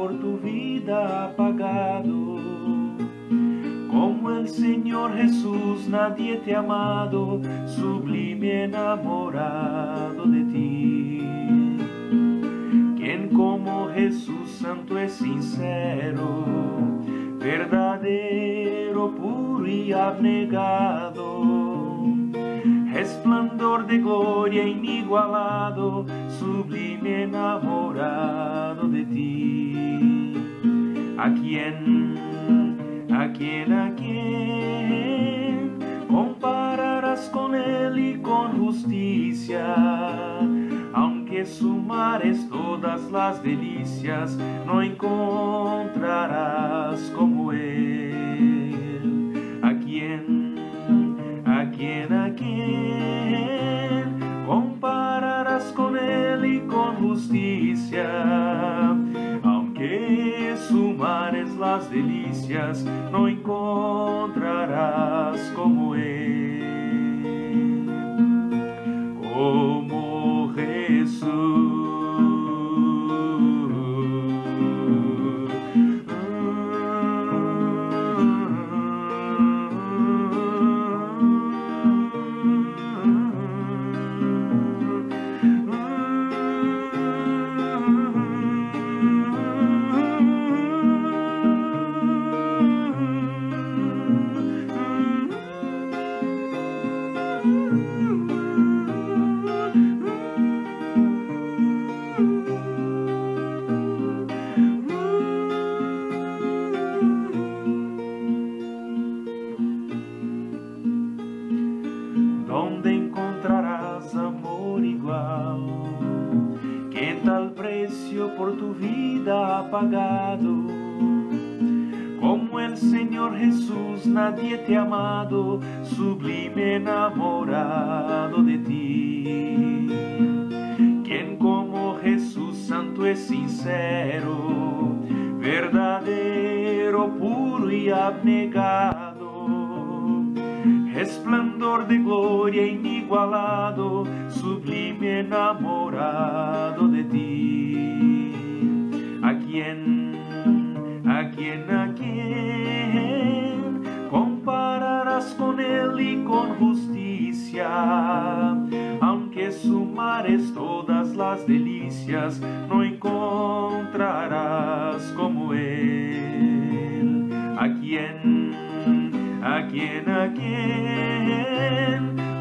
por tu vida ha pagado. Como el Señor Jesús nadie te ha amado, sublime enamorado de ti. Quien como Jesús santo es sincero, verdadero, puro y abnegado, resplandor de gloria inigualado, sublime enamorado de ti. ¿A quién compararás con él y con justicia? Aunque sumares todas las delicias, no encontrarás como él. ¿A quién compararás con él y con justicia? Aunque sumares las delicias, no encontrarás como él. Como Jesús. ¿Dónde encontrarás amor igual? Que tal precio por tu vida ha pagado. Como el Señor Jesús nadie te ha amado, sublime enamorado de ti. Quien como Jesús santo es sincero, verdadero, puro y abnegado, resplandor de gloria inigualado, sublime enamorado de ti. ¿A quién compararás con él y con justicia? Aunque sumares todas las delicias, no encontrarás como él. ¿A quién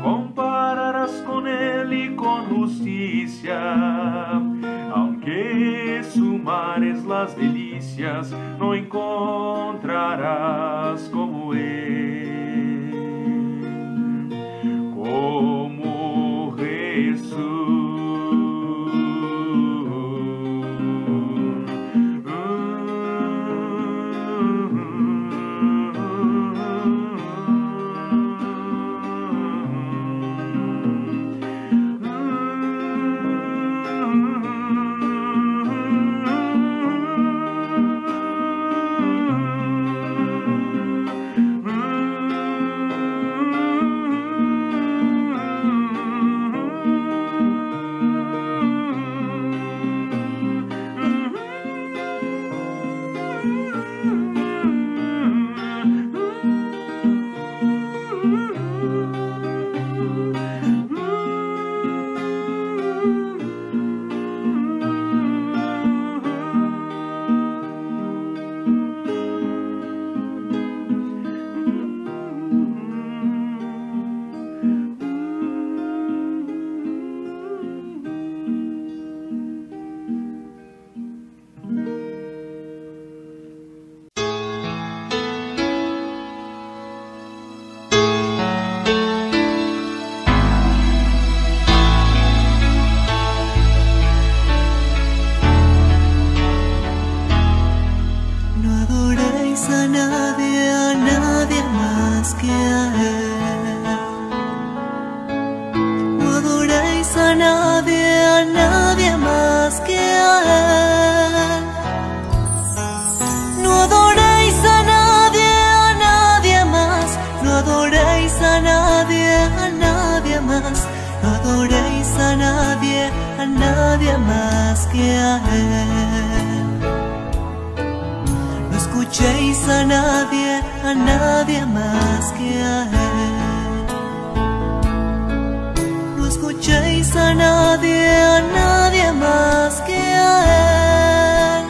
compararás con él y con justicia? Aunque sumares las delicias, no encontrarás como él. Como Jesús. a nadie más que a Él. escuchéis a nadie más que a Él. No escuchéis a nadie más que a Él.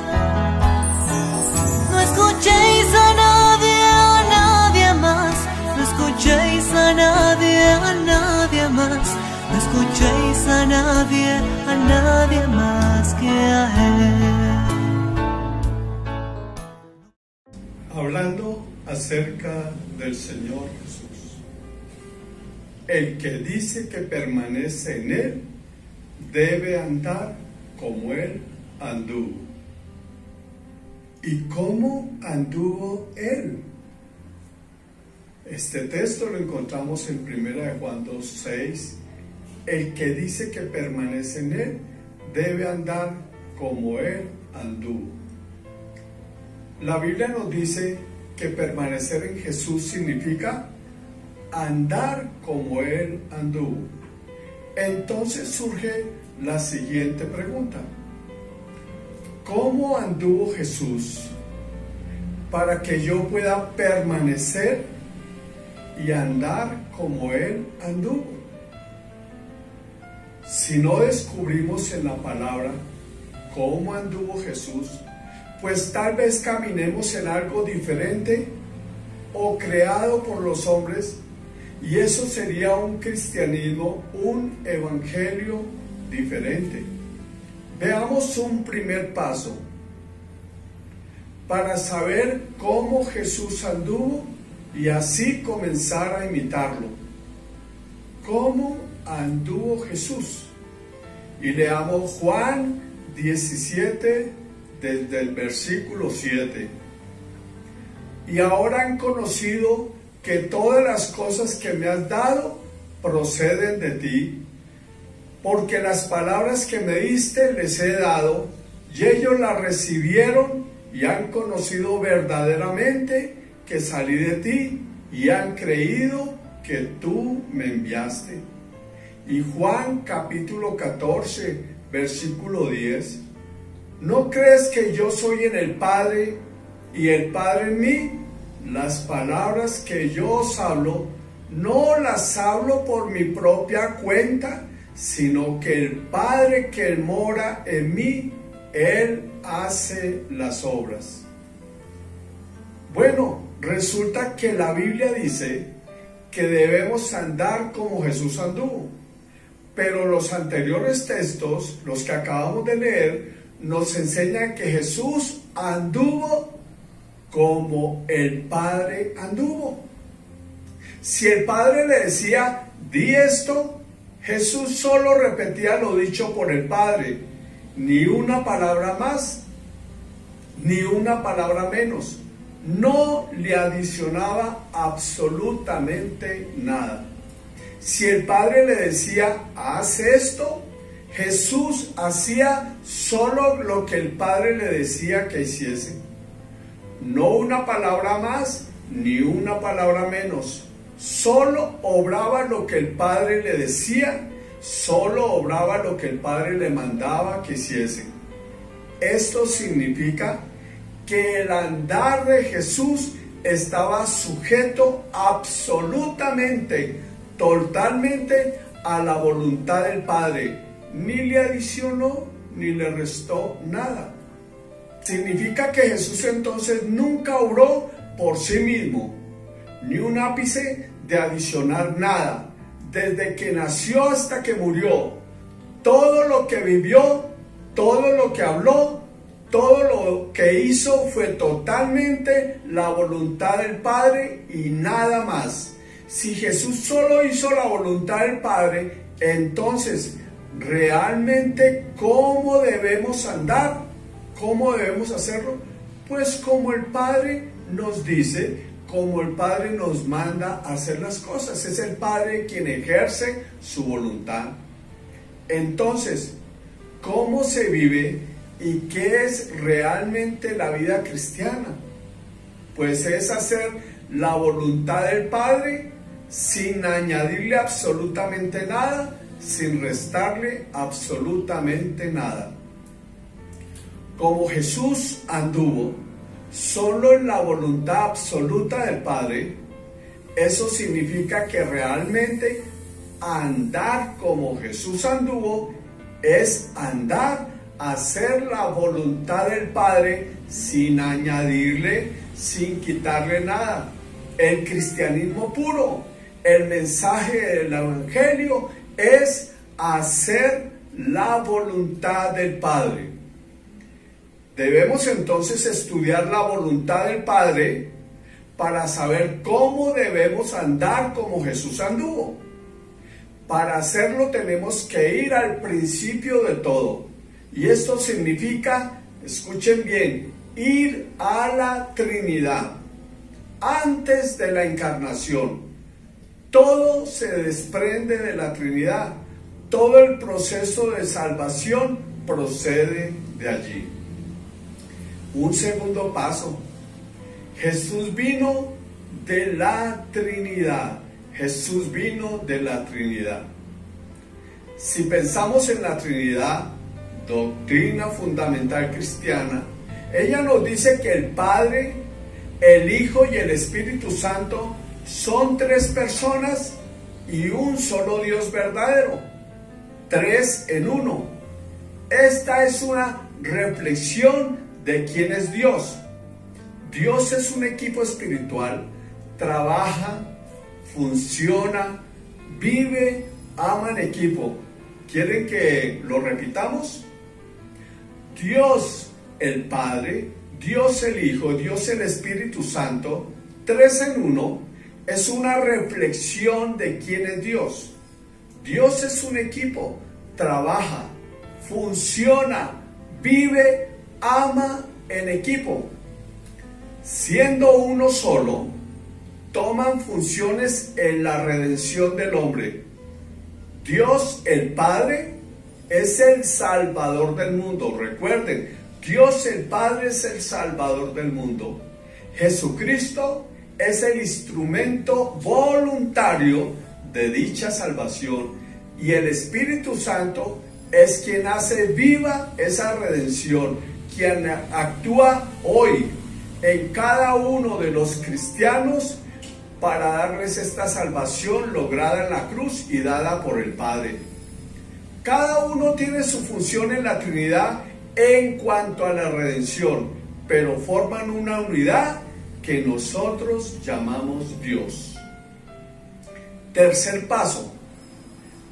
No escuchéis a nadie más. No escuchéis a nadie más. No escuchéis a nadie más que a Él. Hablando acerca del Señor Jesús. El que dice que permanece en Él debe andar como Él anduvo. ¿Y cómo anduvo Él? Este texto lo encontramos en 1 Juan 2:6. El que dice que permanece en Él debe andar como Él anduvo. La Biblia nos dice que permanecer en Jesús significa andar como Él anduvo. Entonces surge la siguiente pregunta: ¿cómo anduvo Jesús para que yo pueda permanecer y andar como Él anduvo? Si no descubrimos en la palabra cómo anduvo Jesús, pues tal vez caminemos en algo diferente o creado por los hombres, y eso sería un cristianismo, un evangelio diferente. Veamos un primer paso para saber cómo Jesús anduvo y así comenzar a imitarlo. ¿Cómo anduvo Jesús? Y leamos Juan 17, desde el versículo 7. Y ahora han conocido que todas las cosas que me has dado proceden de ti, porque las palabras que me diste les he dado, y ellos las recibieron y han conocido verdaderamente que salí de ti, y han creído que tú me enviaste. Y Juan capítulo 14, versículo 10. ¿No crees que yo soy en el Padre y el Padre en mí? Las palabras que yo os hablo, no las hablo por mi propia cuenta, sino que el Padre que mora en mí, Él hace las obras. Bueno, resulta que la Biblia dice que debemos andar como Jesús anduvo, pero los anteriores textos, los que acabamos de leer, nos enseña que Jesús anduvo como el Padre anduvo. Si el Padre le decía, di esto, Jesús solo repetía lo dicho por el Padre, ni una palabra más, ni una palabra menos. No le adicionaba absolutamente nada. Si el Padre le decía, haz esto, Jesús hacía solo lo que el Padre le decía que hiciese. No una palabra más, ni una palabra menos. Solo obraba lo que el Padre le decía, solo obraba lo que el Padre le mandaba que hiciese. Esto significa que el andar de Jesús estaba sujeto absolutamente, totalmente a la voluntad del Padre. Ni le adicionó ni le restó nada. Significa que Jesús entonces nunca obró por sí mismo, ni un ápice de adicionar nada. Desde que nació hasta que murió, todo lo que vivió, todo lo que habló, todo lo que hizo fue totalmente la voluntad del Padre y nada más. Si Jesús solo hizo la voluntad del Padre, entonces realmente ¿cómo debemos andar? ¿Cómo debemos hacerlo? Pues como el Padre nos dice, como el Padre nos manda a hacer las cosas. Es el Padre quien ejerce su voluntad. Entonces, ¿cómo se vive y qué es realmente la vida cristiana? Pues es hacer la voluntad del Padre sin añadirle absolutamente nada, sin restarle absolutamente nada. Como Jesús anduvo, solo en la voluntad absoluta del Padre, eso significa que realmente andar como Jesús anduvo es andar a hacer la voluntad del Padre sin añadirle, sin quitarle nada. El cristianismo puro, el mensaje del Evangelio es hacer la voluntad del Padre. Debemos entonces estudiar la voluntad del Padre para saber cómo debemos andar como Jesús anduvo. Para hacerlo tenemos que ir al principio de todo. Y esto significa, escuchen bien, ir a la Trinidad. Antes de la encarnación, todo se desprende de la Trinidad. Todo el proceso de salvación procede de allí. Un segundo paso. Jesús vino de la Trinidad. Jesús vino de la Trinidad. Si pensamos en la Trinidad, doctrina fundamental cristiana, ella nos dice que el Padre, el Hijo y el Espíritu Santo son tres personas y un solo Dios verdadero. Tres en uno. Esta es una reflexión de quién es Dios. Dios es un equipo espiritual, trabaja, funciona, vive, ama en equipo. ¿Quieren que lo repitamos? Dios el Padre, Dios el Hijo, Dios el Espíritu Santo, tres en uno, es una reflexión de quién es Dios. Dios es un equipo, trabaja, funciona, vive, ama en equipo. Siendo uno solo, toman funciones en la redención del hombre. Dios el Padre es el Salvador del mundo. Recuerden, Dios el Padre es el Salvador del mundo. Jesucristo es el instrumento voluntario de dicha salvación y el Espíritu Santo es quien hace viva esa redención, quien actúa hoy en cada uno de los cristianos para darles esta salvación lograda en la cruz y dada por el Padre. Cada uno tiene su función en la Trinidad en cuanto a la redención, pero forman una unidad que nosotros llamamos Dios. Tercer paso,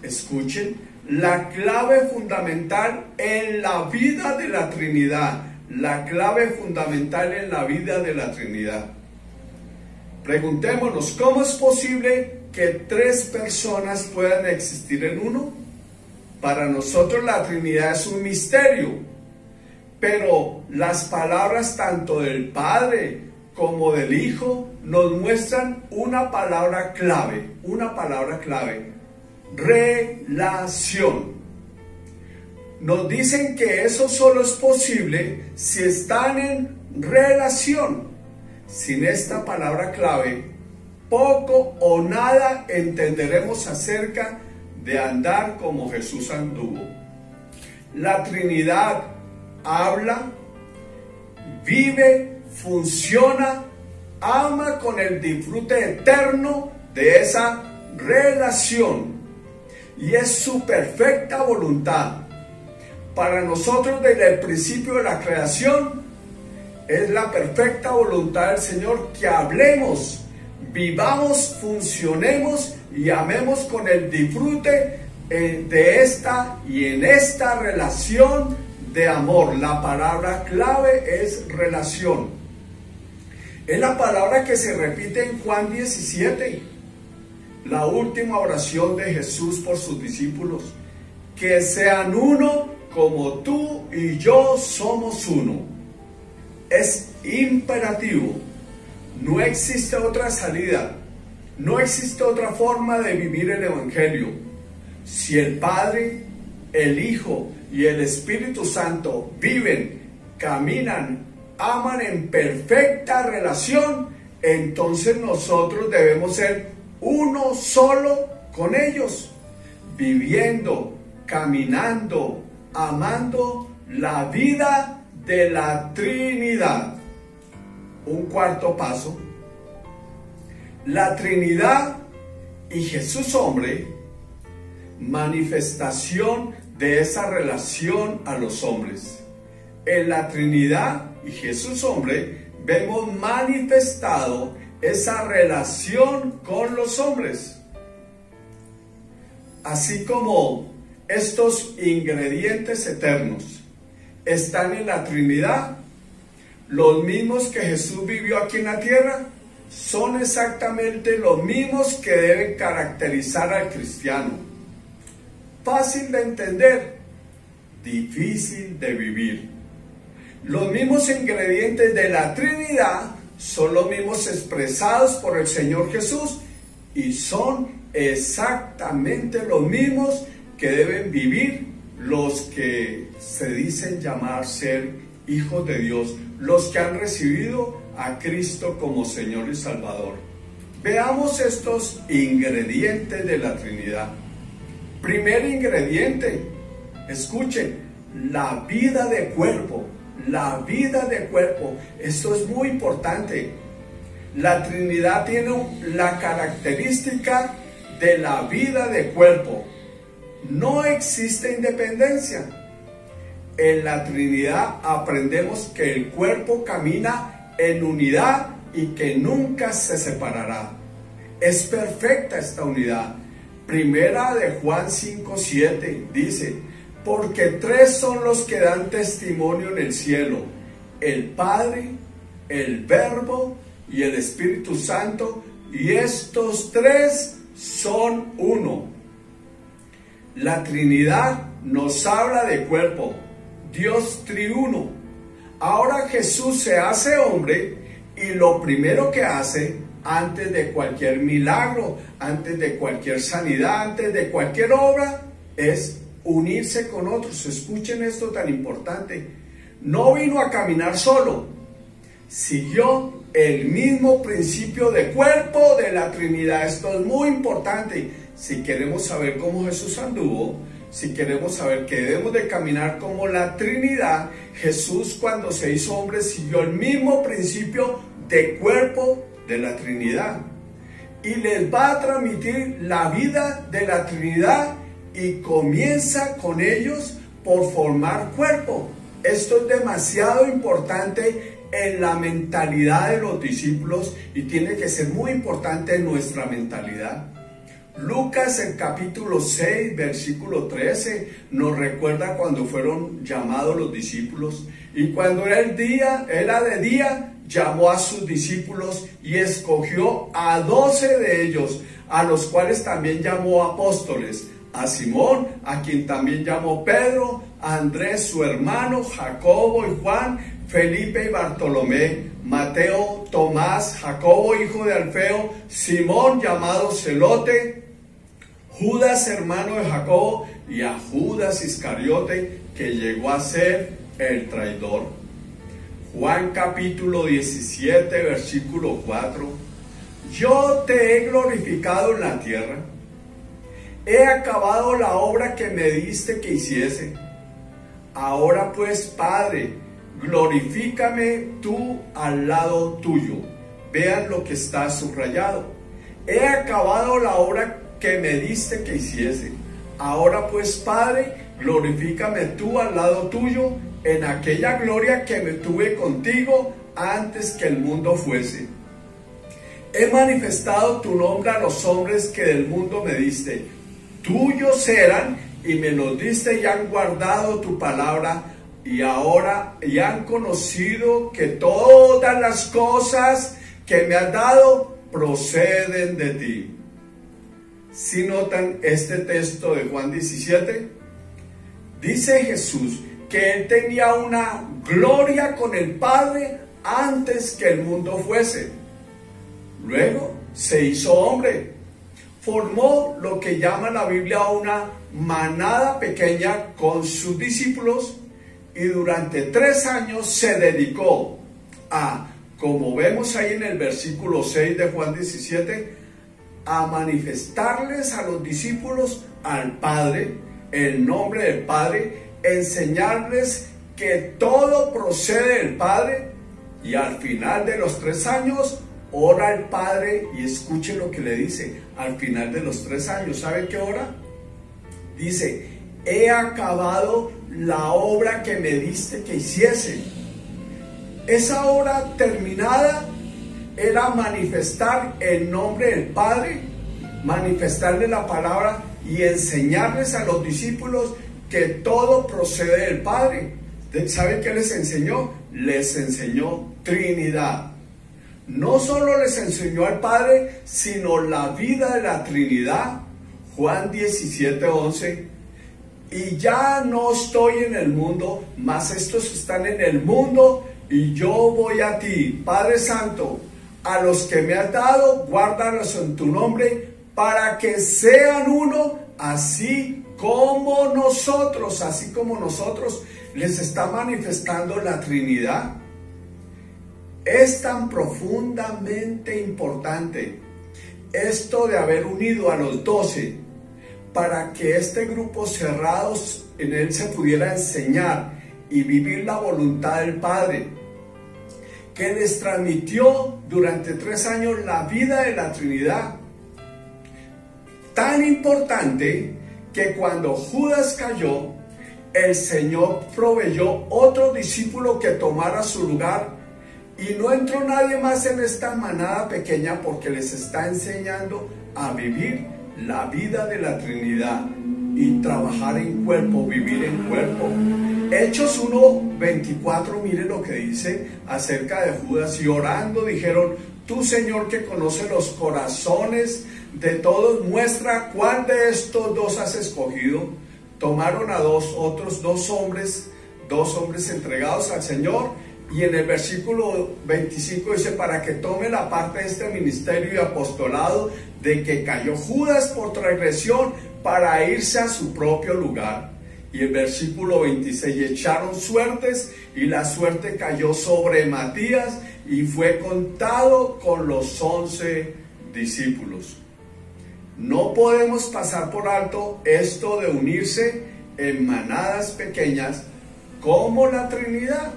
escuchen, la clave fundamental en la vida de la Trinidad. La clave fundamental en la vida de la Trinidad. Preguntémonos, ¿cómo es posible que tres personas puedan existir en uno? Para nosotros la Trinidad es un misterio, pero las palabras tanto del Padre como del Hijo nos muestran una palabra clave, relación. Nos dicen que eso solo es posible si están en relación. Sin esta palabra clave, poco o nada entenderemos acerca de andar como Jesús anduvo. La Trinidad habla, vive, funciona, ama con el disfrute eterno de esa relación y es su perfecta voluntad. Para nosotros desde el principio de la creación es la perfecta voluntad del Señor que hablemos, vivamos, funcionemos y amemos con el disfrute de esta y en esta relación de amor. La palabra clave es relación. Es la palabra que se repite en Juan 17, la última oración de Jesús por sus discípulos. Que sean uno como tú y yo somos uno. Es imperativo. No existe otra salida. No existe otra forma de vivir el Evangelio. Si el Padre, el Hijo y el Espíritu Santo viven, caminan, aman en perfecta relación, entonces nosotros debemos ser uno solo con ellos, viviendo, caminando, amando la vida de la Trinidad. un cuarto paso. La Trinidad y Jesús hombre, manifestación de esa relación a los hombres. En la Trinidad y Jesús hombre vemos manifestado esa relación con los hombres. Así como estos ingredientes eternos están en la Trinidad, los mismos que Jesús vivió aquí en la tierra, son exactamente los mismos que deben caracterizar al cristiano. Fácil de entender, difícil de vivir. Los mismos ingredientes de la Trinidad son los mismos expresados por el Señor Jesús y son exactamente los mismos que deben vivir los que se dicen llamar ser hijos de Dios, los que han recibido a Cristo como Señor y Salvador. Veamos estos ingredientes de la Trinidad. Primer ingrediente, escuchen, la vida de cuerpo. La vida de cuerpo, esto es muy importante. La Trinidad tiene la característica de la vida de cuerpo. No existe independencia. En la Trinidad aprendemos que el cuerpo camina en unidad y que nunca se separará. Es perfecta esta unidad. Primera de Juan 5:7 dice: porque tres son los que dan testimonio en el cielo: el Padre, el Verbo y el Espíritu Santo, y estos tres son uno. La Trinidad nos habla de cuerpo, Dios triuno. Ahora Jesús se hace hombre y lo primero que hace, antes de cualquier milagro, antes de cualquier sanidad, antes de cualquier obra, es unirse con otros. Escuchen esto tan importante. No vino a caminar solo, siguió el mismo principio de cuerpo de la Trinidad. Esto es muy importante. Si queremos saber cómo Jesús anduvo, si queremos saber que debemos de caminar como la Trinidad, Jesús cuando se hizo hombre siguió el mismo principio de cuerpo de la Trinidad. Y les va a transmitir la vida de la Trinidad y comienza con ellos por formar cuerpo. Esto es demasiado importante en la mentalidad de los discípulos y tiene que ser muy importante en nuestra mentalidad. Lucas, el capítulo 6, versículo 13, nos recuerda cuando fueron llamados los discípulos. Y cuando era de día, llamó a sus discípulos y escogió a 12 de ellos, a los cuales también llamó apóstoles: a Simón, a quien también llamó Pedro, a Andrés su hermano, Jacobo y Juan, Felipe y Bartolomé, Mateo, Tomás, Jacobo hijo de Alfeo, Simón llamado Celote, Judas hermano de Jacobo, y a Judas Iscariote, que llegó a ser el traidor. Juan capítulo 17, versículo 4. Yo te he glorificado en la tierra. He acabado la obra que me diste que hiciese. Ahora pues, Padre, glorifícame tú al lado tuyo. Vean lo que está subrayado. He acabado la obra que me diste que hiciese. Ahora pues, Padre, glorifícame tú al lado tuyo en aquella gloria que me tuve contigo antes que el mundo fuese. He manifestado tu nombre a los hombres que del mundo me diste. Tuyos eran y me los diste y han guardado tu palabra y ahora han conocido que todas las cosas que me has dado proceden de ti. Si notan este texto de Juan 17, dice Jesús que él tenía una gloria con el Padre antes que el mundo fuese. Luego se hizo hombre, formó lo que llama la Biblia una manada pequeña con sus discípulos y durante 3 años se dedicó a, como vemos ahí en el versículo 6 de Juan 17, a manifestarles a los discípulos al Padre, el nombre del Padre, enseñarles que todo procede del Padre Y al final de los 3 años, ora al Padre y escuche lo que le dice. Al final de los 3 años, ¿sabe qué ora? Dice, he acabado la obra que me diste que hiciese. Esa obra terminada era manifestar el nombre del Padre, manifestarle la palabra y enseñarles a los discípulos que todo procede del Padre. ¿Saben qué les enseñó? Les enseñó Trinidad. No solo les enseñó al Padre, sino la vida de la Trinidad. Juan 17:11. Y ya no estoy en el mundo, mas estos están en el mundo, y yo voy a ti, Padre Santo. A los que me has dado, guárdalos en tu nombre, para que sean uno, así como nosotros les está manifestando la Trinidad. Es tan profundamente importante esto de haber unido a los 12 para que este grupo cerrados en él se pudiera enseñar y vivir la voluntad del Padre, que les transmitió durante 3 años la vida de la Trinidad. Tan importante que cuando Judas cayó, el Señor proveyó otro discípulo que tomara su lugar, y no entró nadie más en esta manada pequeña, porque les está enseñando a vivir la vida de la Trinidad y trabajar en cuerpo, vivir en cuerpo. Hechos 1:24, mire lo que dice acerca de Judas. Y orando dijeron, tú, Señor, que conoces los corazones de todos, muestra cuál de estos 2 has escogido. Tomaron a otros dos hombres entregados al Señor. Y en el versículo 25 dice, para que tome la parte de este ministerio y apostolado de que cayó Judas por transgresión, para irse a su propio lugar. Y el versículo 26, y echaron suertes, y la suerte cayó sobre Matías, y fue contado con los 11 discípulos. No podemos pasar por alto esto de unirse en manadas pequeñas como la Trinidad,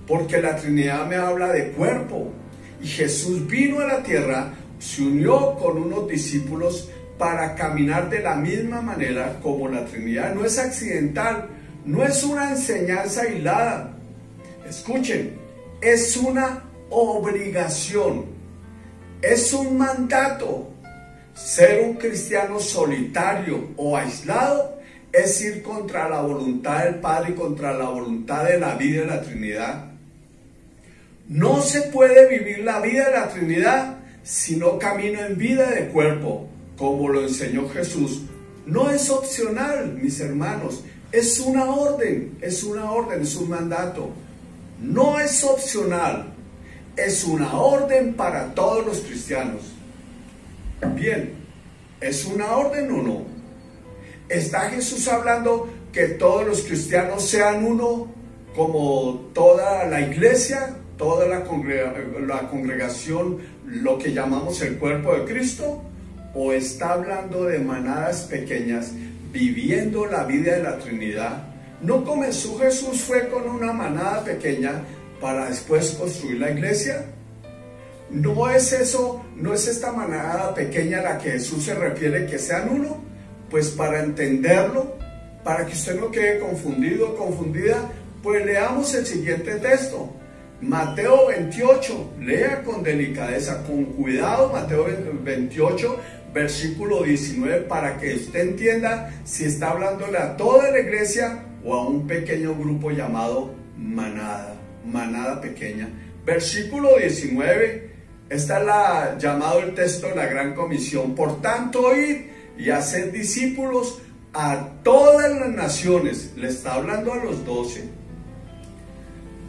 porque la Trinidad me habla de cuerpo, y Jesús vino a la tierra, se unió con unos discípulos para caminar de la misma manera como la Trinidad. No es accidental, no es una enseñanza aislada. Escuchen, es una obligación, es un mandato. Ser un cristiano solitario o aislado es ir contra la voluntad del Padre y contra la voluntad de la vida de la Trinidad. No se puede vivir la vida de la Trinidad si no camino en vida de cuerpo, como lo enseñó Jesús. No es opcional, mis hermanos, es una orden, es un mandato. No es opcional, es una orden para todos los cristianos. Bien, ¿es una orden o no? ¿Está Jesús hablando que todos los cristianos sean uno, como toda la iglesia, toda la congregación, lo que llamamos el cuerpo de Cristo? ¿O está hablando de manadas pequeñas, viviendo la vida de la Trinidad? ¿No comenzó Jesús fue con una manada pequeña para después construir la iglesia? ¿No es eso, no es esta manada pequeña a la que Jesús se refiere, que sean uno? Pues para entenderlo, para que usted no quede confundido o confundida, pues leamos el siguiente texto. Mateo 28, lea con delicadeza, con cuidado, Mateo 28, versículo 19, para que usted entienda si está hablándole a toda la iglesia o a un pequeño grupo llamado manada pequeña. Versículo 19, está llamado el texto de la Gran Comisión. Por tanto, id y haced discípulos a todas las naciones. Le está hablando a los 12.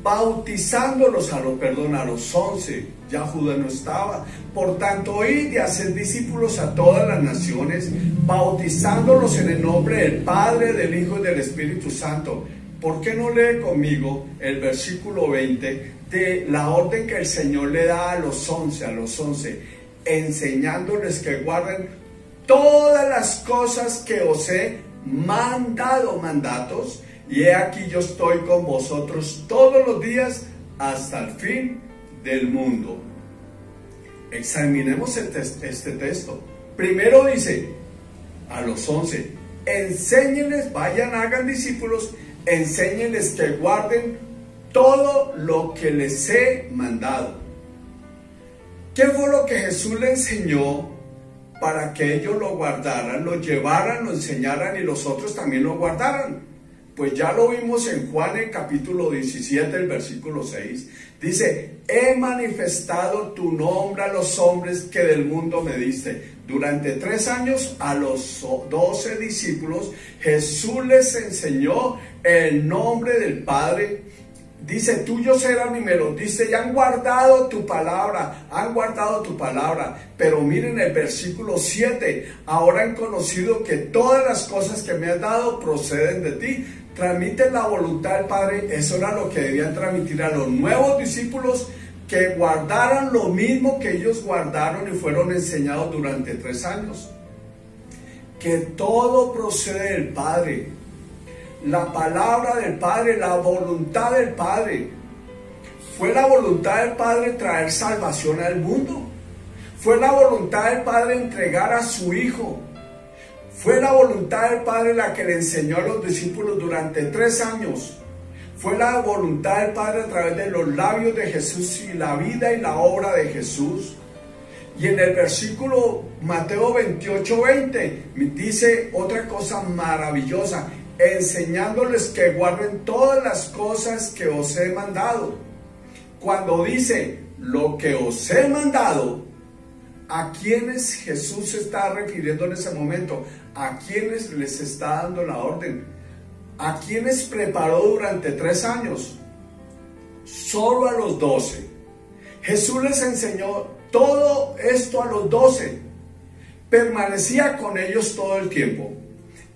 Bautizándolos a los 11, ya Judas no estaba. Por tanto, id y haced discípulos a todas las naciones, bautizándolos en el nombre del Padre, del Hijo y del Espíritu Santo. ¿Por qué no lee conmigo el versículo 20 de la orden que el Señor le da a los 11, enseñándoles que guarden todas las cosas que os he mandado, mandatos? Y he aquí yo estoy con vosotros todos los días hasta el fin del mundo. Examinemos este texto. Primero dice a los 11, enséñenles, vayan, hagan discípulos, enséñenles que guarden todo lo que les he mandado. ¿Qué fue lo que Jesús le enseñó para que ellos lo guardaran, lo llevaran, lo enseñaran y los otros también lo guardaran? Pues ya lo vimos en Juan, el capítulo 17, el versículo 6. Dice, he manifestado tu nombre a los hombres que del mundo me diste. Durante 3 años a los 12 discípulos Jesús les enseñó el nombre del Padre. Dice, tuyos eran y me los diste y han guardado tu palabra, Pero miren el versículo 7, ahora han conocido que todas las cosas que me has dado proceden de ti. Transmiten la voluntad del Padre. Eso era lo que debían transmitir a los nuevos discípulos, que guardaran lo mismo que ellos guardaron y fueron enseñados durante 3 años. Que todo procede del Padre. La palabra del Padre, la voluntad del Padre. Fue la voluntad del Padre traer salvación al mundo. Fue la voluntad del Padre entregar a su Hijo. Fue la voluntad del Padre la que le enseñó a los discípulos durante 3 años. Fue la voluntad del Padre a través de los labios de Jesús y la vida y la obra de Jesús. Y en el versículo Mateo 28:20 dice otra cosa maravillosa, enseñándoles que guarden todas las cosas que os he mandado. Cuando dice lo que os he mandado, ¿a quiénes Jesús se está refiriendo en ese momento? ¿A quiénes les está dando la orden? ¿A quiénes preparó durante 3 años? Solo a los 12. Jesús les enseñó todo esto a los 12. Permanecía con ellos todo el tiempo,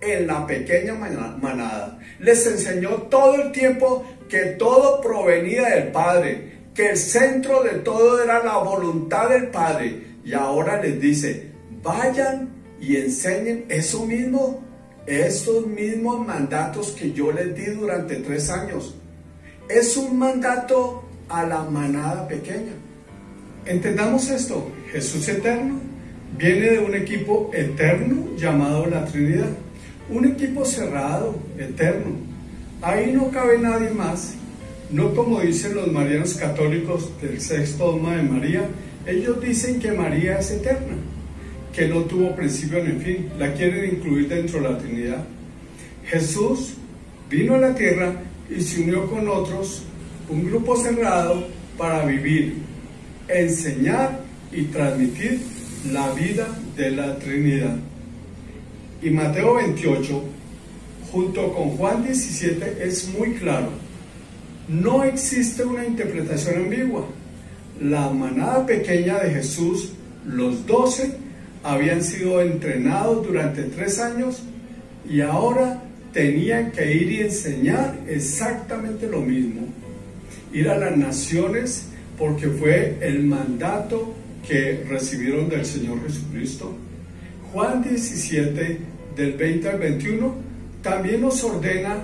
en la pequeña manada. Les enseñó todo el tiempo que todo provenía del Padre, que el centro de todo era la voluntad del Padre. Y ahora les dice, vayan y enseñen eso mismo, estos mismos mandatos que yo les di durante 3 años. Es un mandato a la manada pequeña. Entendamos esto, Jesús eterno viene de un equipo eterno llamado la Trinidad. Un equipo cerrado, eterno. Ahí no cabe nadie más. No como dicen los marianos católicos del sexto dogma de María. Ellos dicen que María es eterna, que no tuvo principio ni fin. La quieren incluir dentro de la Trinidad. Jesús vino a la tierra y se unió con otros, un grupo cerrado, para vivir, enseñar y transmitir la vida de la Trinidad. Y Mateo 28, junto con Juan 17, es muy claro. No existe una interpretación ambigua. La manada pequeña de Jesús, los 12, habían sido entrenados durante 3 años y ahora tenían que ir y enseñar exactamente lo mismo. Ir a las naciones, porque fue el mandato que recibieron del Señor Jesucristo. Juan 17, del 20 al 21, también nos ordena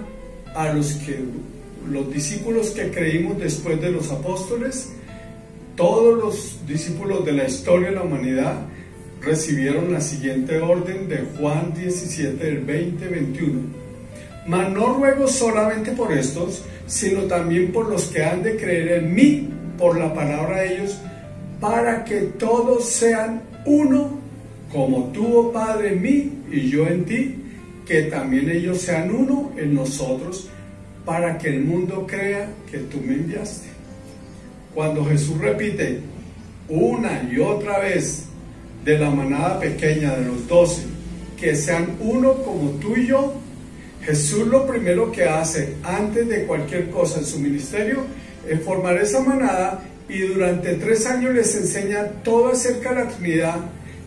a los discípulos que creímos después de los apóstoles. Todos los discípulos de la historia de la humanidad recibieron la siguiente orden de Juan 17, del 20 al 21. Mas no ruego solamente por estos, sino también por los que han de creer en mí, por la palabra de ellos, para que todos sean uno, como tú, oh Padre, en mí y yo en ti, que también ellos sean uno en nosotros, para que el mundo crea que tú me enviaste. Cuando Jesús repite una y otra vez de la manada pequeña de los 12, que sean uno como tú y yo, Jesús lo primero que hace antes de cualquier cosa en su ministerio es formar esa manada, y durante 3 años les enseña todo acerca de la Trinidad,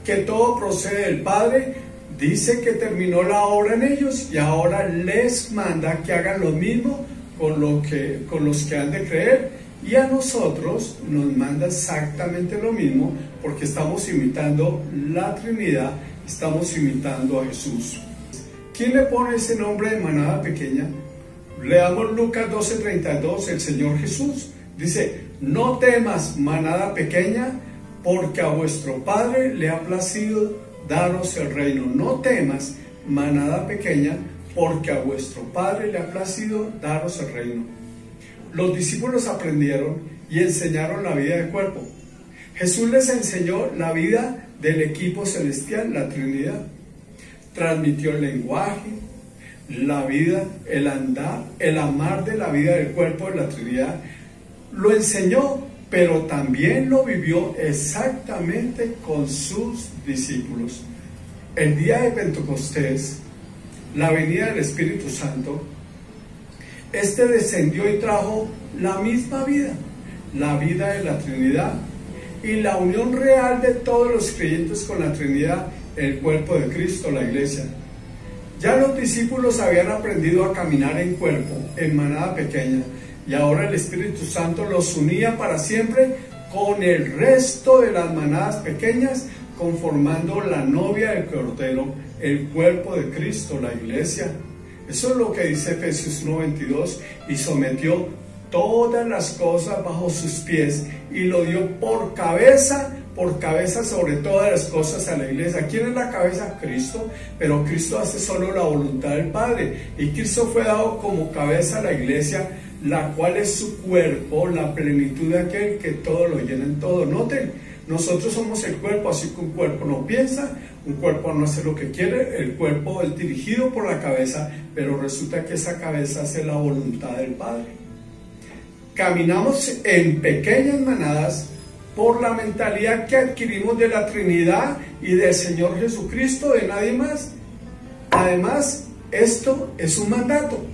que todo procede del Padre. Dice que terminó la obra en ellos y ahora les manda que hagan lo mismo con los que han de creer, y a nosotros nos manda exactamente lo mismo, porque estamos imitando la Trinidad, estamos imitando a Jesús. ¿Quién le pone ese nombre de manada pequeña? Leamos Lucas 12:32, el Señor Jesús. Dice, no temas, manada pequeña, porque a vuestro Padre le ha placido daros el reino. No temas, manada pequeña, porque a vuestro Padre le ha placido daros el reino. Los discípulos aprendieron y enseñaron la vida del cuerpo. Jesús les enseñó la vida del equipo celestial, la Trinidad. Transmitió el lenguaje, la vida, el andar, el amar de la vida del cuerpo de la Trinidad. Lo enseñó, pero también lo vivió exactamente con sus discípulos. El día de Pentecostés, la venida del Espíritu Santo, este descendió y trajo la misma vida, la vida de la Trinidad y la unión real de todos los creyentes con la Trinidad, el cuerpo de Cristo, la iglesia. Ya los discípulos habían aprendido a caminar en cuerpo, en manada pequeña, y ahora el Espíritu Santo los unía para siempre con el resto de las manadas pequeñas, conformando la novia del Cordero, el cuerpo de Cristo, la iglesia. Eso es lo que dice Efesios 1:22, y sometió todas las cosas bajo sus pies y lo dio por cabeza sobre todas las cosas a la iglesia. ¿Quién es la cabeza? Cristo, pero Cristo hace solo la voluntad del Padre, y Cristo fue dado como cabeza a la iglesia, la cual es su cuerpo, la plenitud de aquel que todo lo llena en todo. Noten, nosotros somos el cuerpo, así que un cuerpo no piensa, un cuerpo no hace lo que quiere, el cuerpo es dirigido por la cabeza, pero resulta que esa cabeza hace la voluntad del Padre. Caminamos en pequeñas manadas por la mentalidad que adquirimos de la Trinidad y del Señor Jesucristo, de nadie más. Además, esto es un mandato.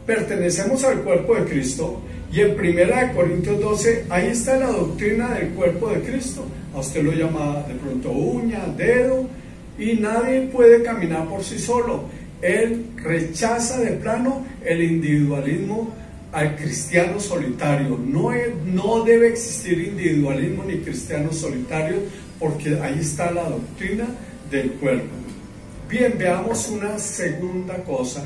Pertenecemos al cuerpo de Cristo, y en 1 Corintios 12, ahí está la doctrina del cuerpo de Cristo. A usted lo llama de pronto uña, dedo, y nadie puede caminar por sí solo. Él rechaza de plano el individualismo al cristiano solitario. No debe existir individualismo ni cristianos solitarios, porque ahí está la doctrina del cuerpo. Bien, veamos una segunda cosa.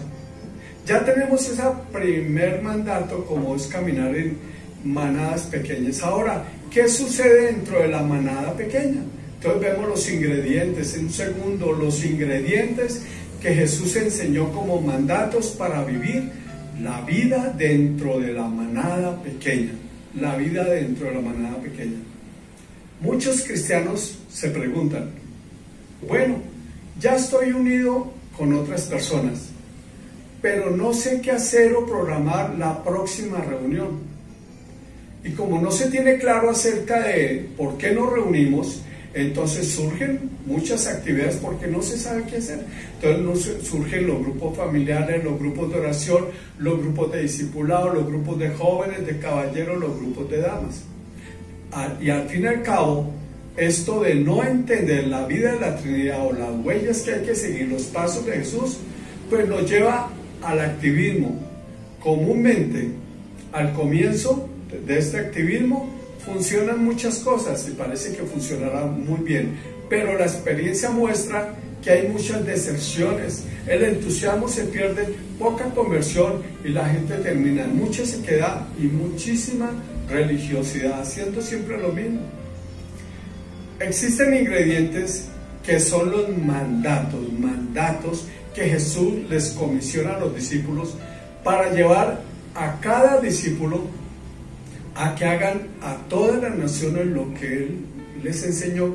Ya tenemos ese primer mandato, como es caminar en manadas pequeñas. Ahora, ¿qué sucede dentro de la manada pequeña? Entonces vemos los ingredientes. En un segundo, los ingredientes que Jesús enseñó como mandatos para vivir la vida dentro de la manada pequeña. La vida dentro de la manada pequeña. Muchos cristianos se preguntan, bueno, ya estoy unido con otras personas, pero no sé qué hacer o programar la próxima reunión. Y como no se tiene claro acerca de por qué nos reunimos, entonces surgen muchas actividades porque no se sabe qué hacer. Entonces surgen los grupos familiares, los grupos de oración, los grupos de discipulado, los grupos de jóvenes, de caballeros, los grupos de damas. Y al fin y al cabo, esto de no entender la vida de la Trinidad o las huellas que hay que seguir, los pasos de Jesús, pues nos lleva al activismo. Comúnmente, al comienzo de este activismo, funcionan muchas cosas y parece que funcionará muy bien, pero la experiencia muestra que hay muchas deserciones, el entusiasmo se pierde, poca conversión y la gente termina en mucha sequedad y muchísima religiosidad, haciendo siempre lo mismo. Existen ingredientes que son los mandatos que Jesús les comisiona a los discípulos para llevar a cada discípulo a que hagan a todas las naciones lo que Él les enseñó.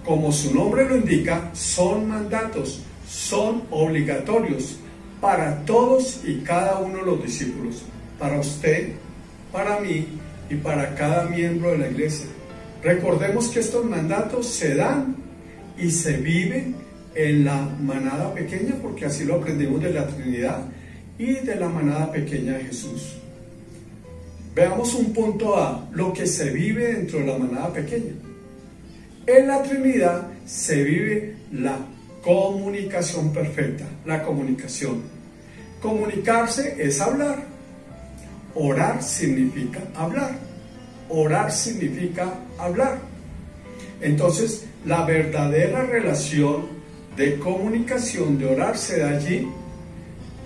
Como su nombre lo indica, son mandatos, son obligatorios para todos y cada uno de los discípulos, para usted, para mí y para cada miembro de la iglesia. Recordemos que estos mandatos se dan y se viven en la manada pequeña, porque así lo aprendimos de la Trinidad y de la manada pequeña de Jesús. Veamos un punto A, lo que se vive dentro de la manada pequeña. En la Trinidad se vive la comunicación perfecta, la comunicación. Comunicarse es hablar. Orar significa hablar. Orar significa hablar. Entonces, la verdadera relación de comunicación, de orar, se da allí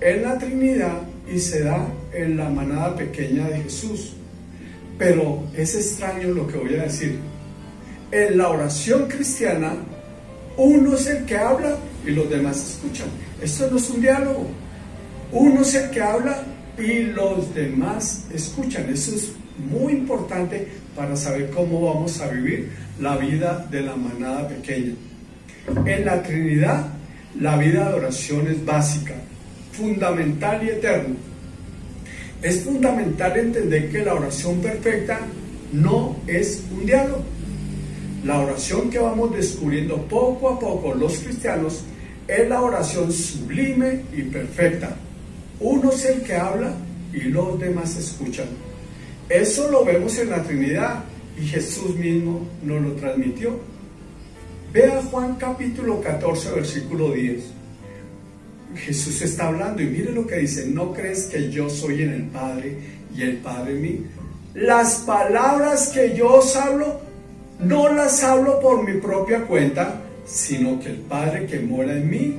en la Trinidad y se da en la manada pequeña de Jesús. Pero es extraño lo que voy a decir. En la oración cristiana, uno es el que habla y los demás escuchan. Esto no es un diálogo. Uno es el que habla y los demás escuchan. Eso es muy importante para saber cómo vamos a vivir la vida de la manada pequeña. En la Trinidad, la vida de oración es básica, fundamental y eterna. Es fundamental entender que la oración perfecta no es un diálogo. La oración que vamos descubriendo poco a poco los cristianos es la oración sublime y perfecta. Uno es el que habla y los demás escuchan. Eso lo vemos en la Trinidad y Jesús mismo nos lo transmitió. Vea Juan capítulo 14, versículo 10. Jesús está hablando y mire lo que dice: ¿no crees que yo soy en el Padre y el Padre en mí? Las palabras que yo os hablo, no las hablo por mi propia cuenta, sino que el Padre que mora en mí,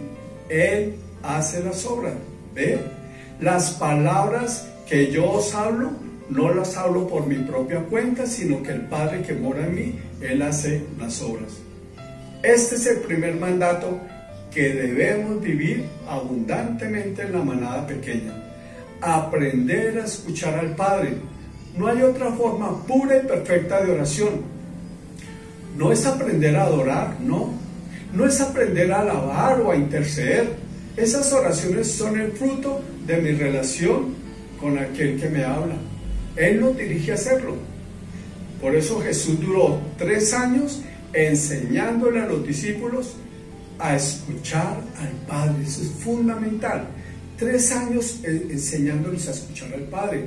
Él hace las obras. ¿Ve? Las palabras que yo os hablo, no las hablo por mi propia cuenta, sino que el Padre que mora en mí, Él hace las obras. Este es el primer mandato que debemos vivir abundantemente en la manada pequeña. Aprender a escuchar al Padre. No hay otra forma pura y perfecta de oración. No es aprender a adorar, no. No es aprender a alabar o a interceder. Esas oraciones son el fruto de mi relación con aquel que me habla. Él nos dirige a hacerlo. Por eso Jesús duró 3 años enseñándole a los discípulos a escuchar al Padre. Eso es fundamental. 3 años enseñándoles a escuchar al Padre.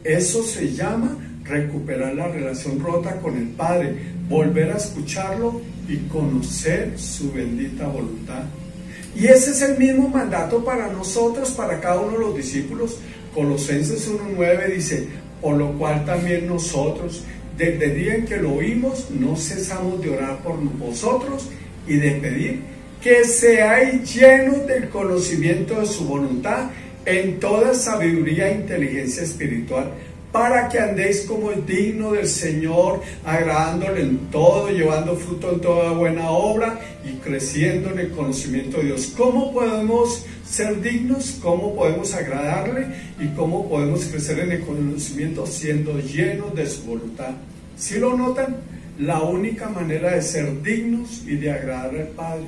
Eso se llama recuperar la relación rota con el Padre, volver a escucharlo y conocer su bendita voluntad. Y ese es el mismo mandato para nosotros, para cada uno de los discípulos. Colosenses 1:9 dice: por lo cual también nosotros, desde el día en que lo oímos, no cesamos de orar por vosotros y de pedir que seáis llenos del conocimiento de su voluntad en toda sabiduría e inteligencia espiritual, para que andéis como es digno del Señor, agradándole en todo, llevando fruto en toda buena obra y creciendo en el conocimiento de Dios. ¿Cómo podemos ser dignos? ¿Cómo podemos agradarle? ¿Y cómo podemos crecer en el conocimiento? Siendo llenos de su voluntad. ¿Sí lo notan? La única manera de ser dignos y de agradarle al Padre.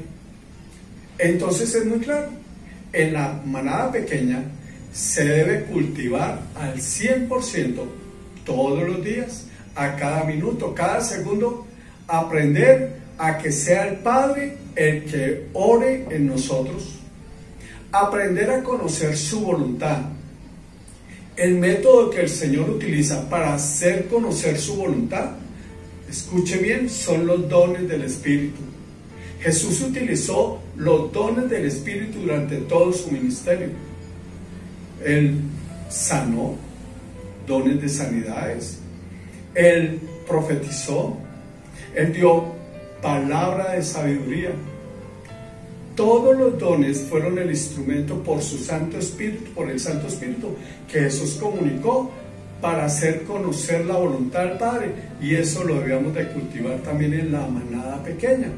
Entonces es muy claro. En la manada pequeña se debe cultivar al 100% todos los días, a cada minuto, cada segundo, aprender a que sea el Padre el que ore en nosotros, aprender a conocer su voluntad. El método que el Señor utiliza para hacer conocer su voluntad, escuche bien, son los dones del Espíritu. Jesús utilizó los dones del Espíritu durante todo su ministerio. Él sanó, dones de sanidades. Él profetizó. Él dio palabra de sabiduría. Todos los dones fueron el instrumento por su Santo Espíritu, por el Santo Espíritu que Jesús comunicó para hacer conocer la voluntad del Padre. Y eso lo debíamos de cultivar también en la manada pequeña.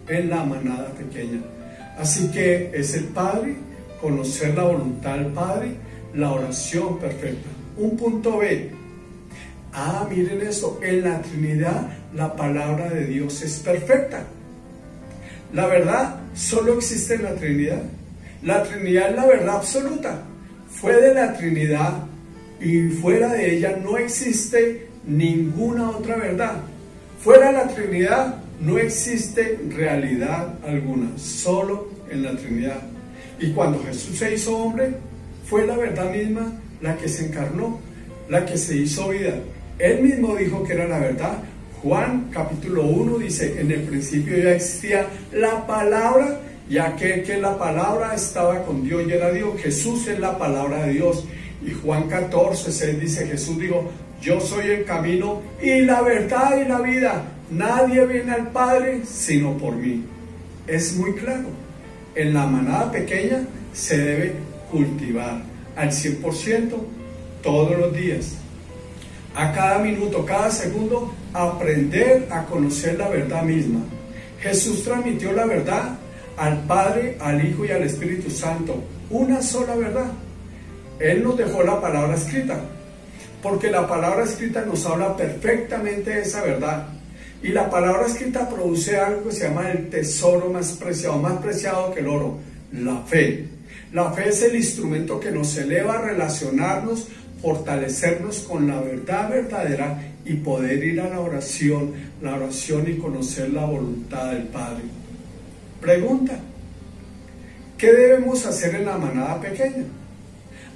En la manada pequeña. Así que es el Padre, conocer la voluntad del Padre, la oración perfecta. Un punto B. Miren eso, en la Trinidad la palabra de Dios es perfecta. La verdad solo existe en la Trinidad. La Trinidad es la verdad absoluta. Fue de la Trinidad y fuera de ella no existe ninguna otra verdad. Fuera de la Trinidad no existe realidad alguna, solo en la Trinidad. Y cuando Jesús se hizo hombre, fue la verdad misma la que se encarnó, la que se hizo vida. Él mismo dijo que era la verdad. Juan capítulo 1 dice: en el principio ya existía la palabra, y aquel que es la palabra estaba con Dios y era Dios. Jesús es la palabra de Dios. Y Juan 14:6 dice: Jesús dijo: yo soy el camino y la verdad y la vida. Nadie viene al Padre sino por mí. Es muy claro. En la manada pequeña se debe cultivar al 100% todos los días. A cada minuto, cada segundo, aprender a conocer la verdad misma. Jesús transmitió la verdad al Padre, al Hijo y al Espíritu Santo, una sola verdad. Él nos dejó la palabra escrita, porque la palabra escrita nos habla perfectamente de esa verdad. Y la palabra escrita produce algo que se llama el tesoro más preciado que el oro, la fe. La fe es el instrumento que nos eleva a relacionarnos, fortalecernos con la verdad verdadera y poder ir a la oración y conocer la voluntad del Padre. Pregunta: ¿qué debemos hacer en la manada pequeña?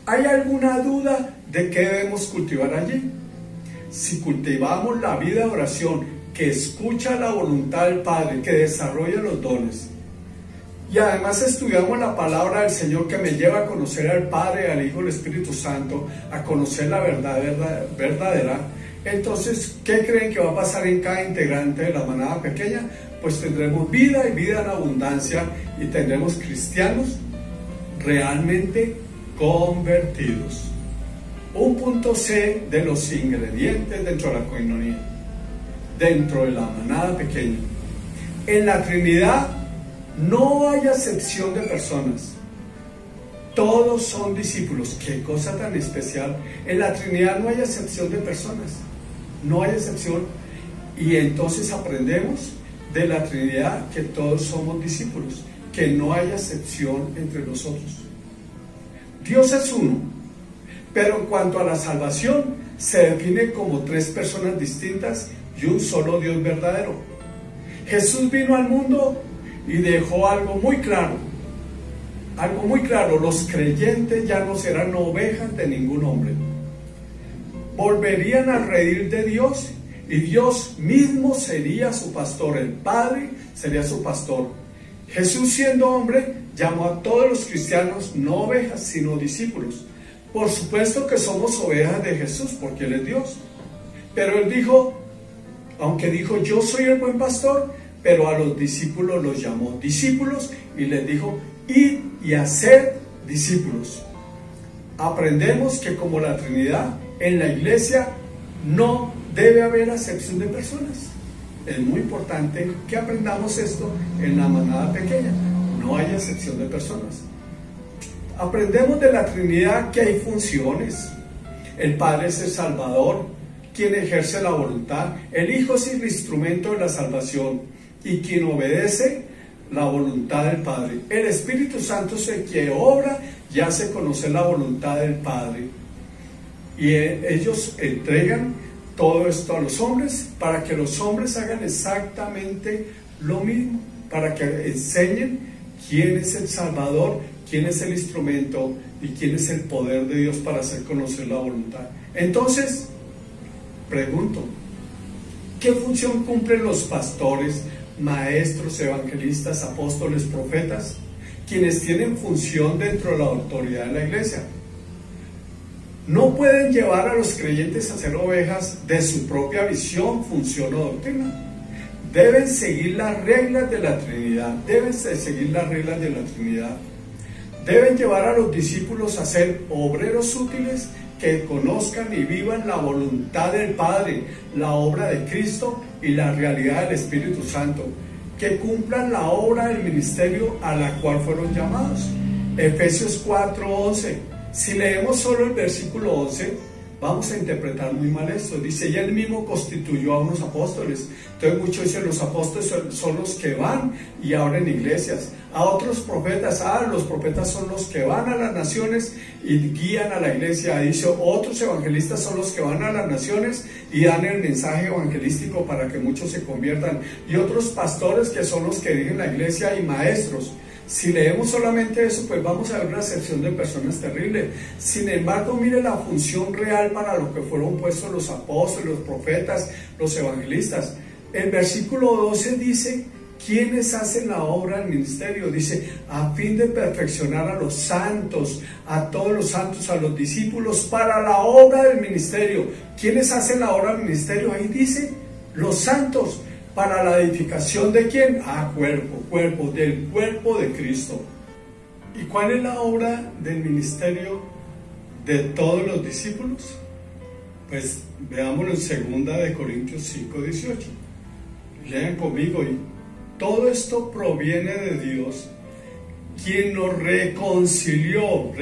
¿Hay alguna duda de qué debemos cultivar allí? Si cultivamos la vida de oración, que escucha la voluntad del Padre, que desarrolla los dones, y además estudiamos la palabra del Señor que me lleva a conocer al Padre, al Hijo y al Espíritu Santo, a conocer la verdad verdadera, entonces, ¿qué creen que va a pasar en cada integrante de la manada pequeña? Pues tendremos vida y vida en abundancia, y tendremos cristianos realmente convertidos. Un punto C de los ingredientes dentro de la coinonía, dentro de la manada pequeña. En la Trinidad no hay acepción de personas. Todos son discípulos. Qué cosa tan especial. En la Trinidad no hay acepción de personas. No hay excepción. Y entonces aprendemos de la Trinidad que todos somos discípulos, que no hay acepción entre nosotros. Dios es uno, pero en cuanto a la salvación, se define como tres personas distintas y un solo Dios verdadero. Jesús vino al mundo y dejó algo muy claro. Los creyentes ya no serán ovejas de ningún hombre. Volverían al redil de Dios, y Dios mismo sería su pastor. El Padre sería su pastor. Jesús, siendo hombre, llamó a todos los cristianos no ovejas, sino discípulos. Por supuesto que somos ovejas de Jesús, porque Él es Dios. Pero Él dijo, aunque dijo yo soy el buen pastor, pero a los discípulos los llamó discípulos y les dijo, id y haced discípulos. Aprendemos que como la Trinidad, en la iglesia no debe haber acepción de personas. Es muy importante que aprendamos esto en la manada pequeña. No hay acepción de personas. Aprendemos de la Trinidad que hay funciones. El Padre es el Salvador, quien ejerce la voluntad. El Hijo es el instrumento de la salvación, y quien obedece la voluntad del Padre. El Espíritu Santo es el que obra y hace conocer la voluntad del Padre. Y ellos entregan todo esto a los hombres para que los hombres hagan exactamente lo mismo, para que enseñen quién es el Salvador, quién es el instrumento y quién es el poder de Dios para hacer conocer la voluntad. Entonces, pregunto, ¿qué función cumplen los pastores, maestros, evangelistas, apóstoles, profetas, quienes tienen función dentro de la autoridad de la iglesia? No pueden llevar a los creyentes a ser ovejas de su propia visión, función o doctrina. Deben seguir las reglas de la Trinidad. Deben llevar a los discípulos a ser obreros útiles que conozcan y vivan la voluntad del Padre, la obra de Cristo y la realidad del Espíritu Santo, que cumplan la obra del ministerio a la cual fueron llamados. Efesios 4:11. Si leemos solo el versículo 11, vamos a interpretar muy mal esto. Dice, y Él mismo constituyó a unos apóstoles. Entonces muchos dicen, los apóstoles son los que van y abren iglesias. A otros profetas, los profetas son los que van a las naciones y guían a la iglesia. Dice, otros evangelistas son los que van a las naciones y dan el mensaje evangelístico para que muchos se conviertan. Y otros pastores, que son los que dirigen la iglesia, y maestros. Si leemos solamente eso, pues vamos a ver una excepción de personas terrible. Sin embargo, mire la función real para lo que fueron puestos los apóstoles, los profetas, los evangelistas. El versículo 12 dice, ¿quiénes hacen la obra del ministerio? Dice, a fin de perfeccionar a los santos, a todos los santos, a los discípulos, para la obra del ministerio. ¿Quiénes hacen la obra del ministerio? Ahí dice, los santos. ¿Para la edificación de quién? Del cuerpo de Cristo. ¿Y cuál es la obra del ministerio de todos los discípulos? Pues veámoslo en 2 Corintios 5:18. Lean conmigo. Y todo esto proviene de Dios, quien nos reconcilió,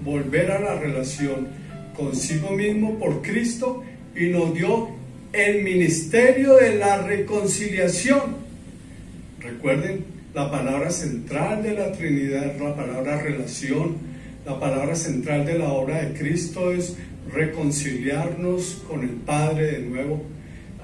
volver a la relación consigo mismo por Cristo, y nos dio el ministerio de la reconciliación. Recuerden, la palabra central de la Trinidad es la palabra relación. La palabra central de la obra de Cristo es reconciliarnos con el Padre de nuevo.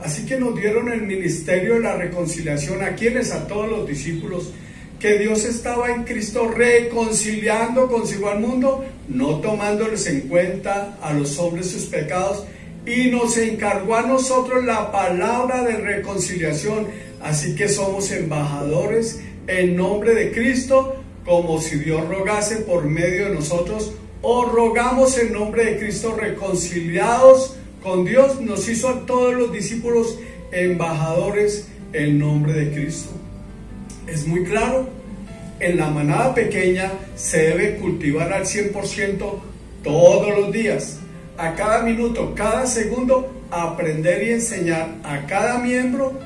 Así que nos dieron el ministerio de la reconciliación. ¿A quiénes? A todos los discípulos. Que Dios estaba en Cristo reconciliando consigo al mundo, no tomándoles en cuenta a los hombres sus pecados, y nos encargó a nosotros la palabra de reconciliación. Así que somos embajadores en nombre de Cristo, como si Dios rogase por medio de nosotros. Os rogamos en nombre de Cristo, reconciliados con Dios. Nos hizo a todos los discípulos embajadores en nombre de Cristo. Es muy claro, en la manada pequeña se debe cultivar al 100% todos los días, a cada minuto, cada segundo, aprender y enseñar a cada miembro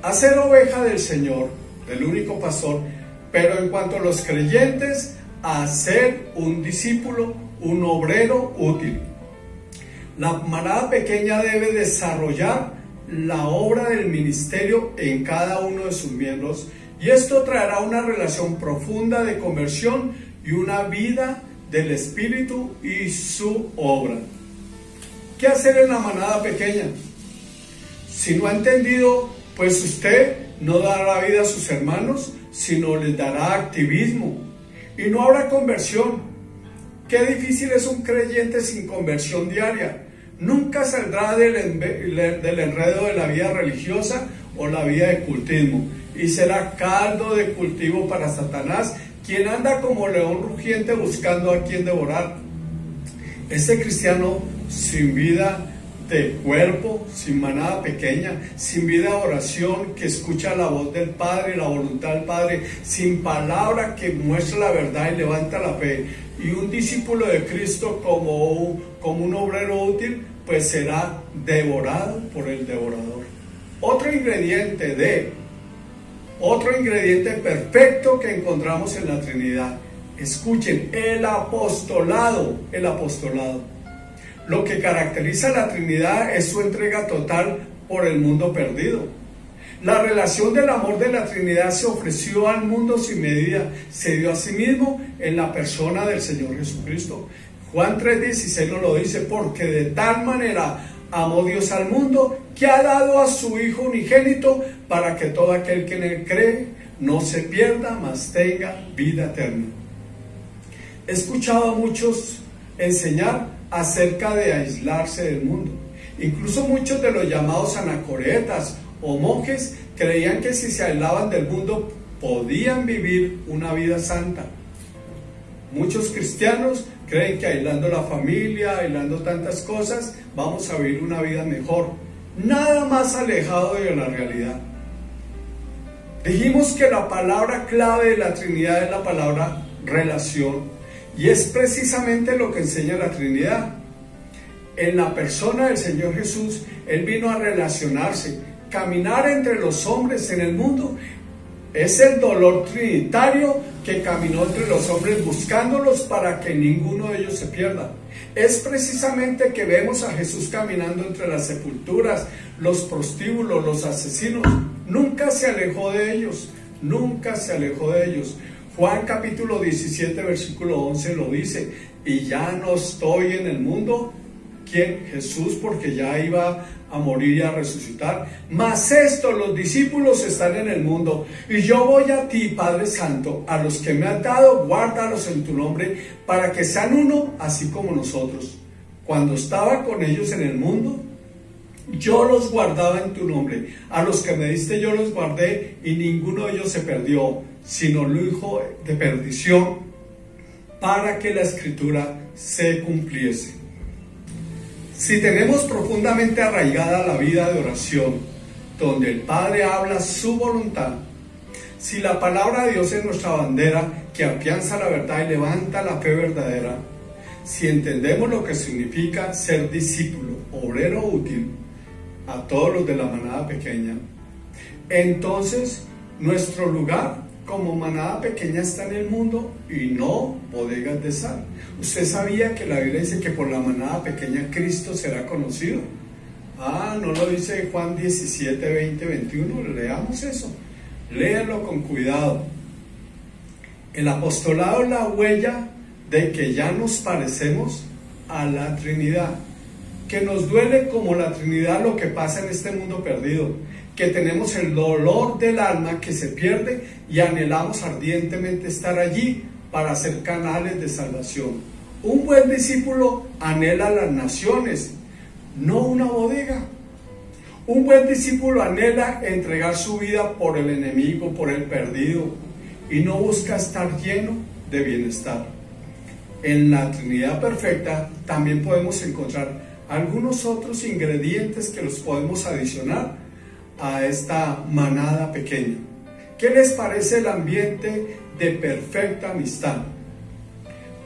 a ser oveja del Señor, del único pastor, pero en cuanto a los creyentes, a ser un discípulo, un obrero útil. La manada pequeña debe desarrollar la obra del ministerio en cada uno de sus miembros, y esto traerá una relación profunda de conversión y una vida del Espíritu y su obra. ¿Qué hacer en la manada pequeña? Si no ha entendido, pues usted no dará vida a sus hermanos, sino les dará activismo, y no habrá conversión. Qué difícil es un creyente sin conversión diaria. Nunca saldrá del enredo de la vida religiosa o la vida de cultismo, y será caldo de cultivo para Satanás, quien anda como león rugiente buscando a quien devorar. Ese cristiano sin vida de cuerpo, sin manada pequeña, sin vida de oración que escucha la voz del Padre, la voluntad del Padre, sin palabra que muestra la verdad y levanta la fe, y un discípulo de Cristo como un obrero útil, pues será devorado por el devorador. Otro ingrediente perfecto que encontramos en la Trinidad. Escuchen, el apostolado. Lo que caracteriza a la Trinidad es su entrega total por el mundo perdido. La relación del amor de la Trinidad se ofreció al mundo sin medida, se dio a sí mismo en la persona del Señor Jesucristo. Juan 3:16 nos lo dice: porque de tal manera amó Dios al mundo, que ha dado a su Hijo unigénito, para que todo aquel que en él cree no se pierda, mas tenga vida eterna. He escuchado a muchos enseñar acerca de aislarse del mundo. Incluso muchos de los llamados anacoretas o monjes creían que si se aislaban del mundo podían vivir una vida santa. Muchos cristianos creen que aislando la familia, aislando tantas cosas, vamos a vivir una vida mejor. Nada más alejado de la realidad. Dijimos que la palabra clave de la Trinidad es la palabra relación, y es precisamente lo que enseña la Trinidad. En la persona del Señor Jesús, Él vino a relacionarse, caminar entre los hombres en el mundo. Es el dolor trinitario que caminó entre los hombres buscándolos para que ninguno de ellos se pierda. Es precisamente que vemos a Jesús caminando entre las sepulturas, los prostíbulos, los asesinos. Nunca se alejó de ellos, nunca se alejó de ellos. Juan capítulo 17 versículo 11 lo dice: y ya no estoy en el mundo. ¿Quién? Jesús, porque ya iba a morir y a resucitar. Mas estos, los discípulos, están en el mundo, y yo voy a ti, Padre Santo, a los que me has dado, guárdalos en tu nombre, para que sean uno, así como nosotros. Cuando estaba con ellos en el mundo, yo los guardaba en tu nombre. A los que me diste yo los guardé, y ninguno de ellos se perdió, sino el hijo de perdición, para que la Escritura se cumpliese. Si tenemos profundamente arraigada la vida de oración, donde el Padre habla su voluntad, si la palabra de Dios es nuestra bandera que afianza la verdad y levanta la fe verdadera, si entendemos lo que significa ser discípulo, obrero útil a todos los de la manada pequeña, entonces nuestro lugar como manada pequeña está en el mundo y no bodegas de sal. ¿Usted sabía que la Biblia dice que por la manada pequeña Cristo será conocido? ¿No lo dice Juan 17, 20, 21? Leamos eso, léanlo con cuidado. El apostolado es la huella de que ya nos parecemos a la Trinidad, que nos duele como la Trinidad lo que pasa en este mundo perdido, que tenemos el dolor del alma que se pierde y anhelamos ardientemente estar allí para ser canales de salvación. Un buen discípulo anhela las naciones, no una bodega. Un buen discípulo anhela entregar su vida por el enemigo, por el perdido, y no busca estar lleno de bienestar. En la Trinidad perfecta también podemos encontrar algunos otros ingredientes que los podemos adicionar a esta manada pequeña. ¿Qué les parece el ambiente de perfecta amistad?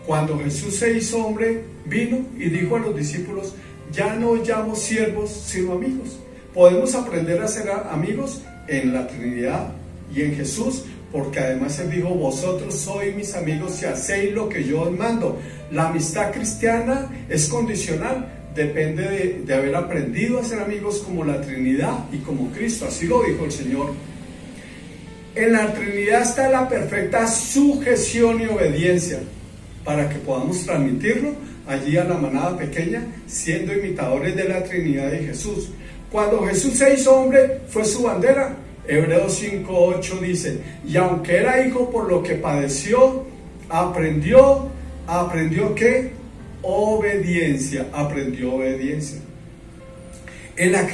Cuando Jesús se hizo hombre, vino y dijo a los discípulos: ya no llamo siervos, sino amigos. Podemos aprender a ser amigos en la Trinidad y en Jesús, porque además Él dijo: vosotros sois mis amigos si hacéis lo que yo os mando. La amistad cristiana es condicional, depende de haber aprendido a ser amigos como la Trinidad y como Cristo, así lo dijo el Señor. En la Trinidad está la perfecta sujeción y obediencia, para que podamos transmitirlo allí a la manada pequeña, siendo imitadores de la Trinidad de Jesús. Cuando Jesús se hizo hombre, fue su bandera. Hebreos 5:8 dice: y aunque era hijo, por lo que padeció, aprendió ¿qué? Obediencia, aprendió obediencia. En la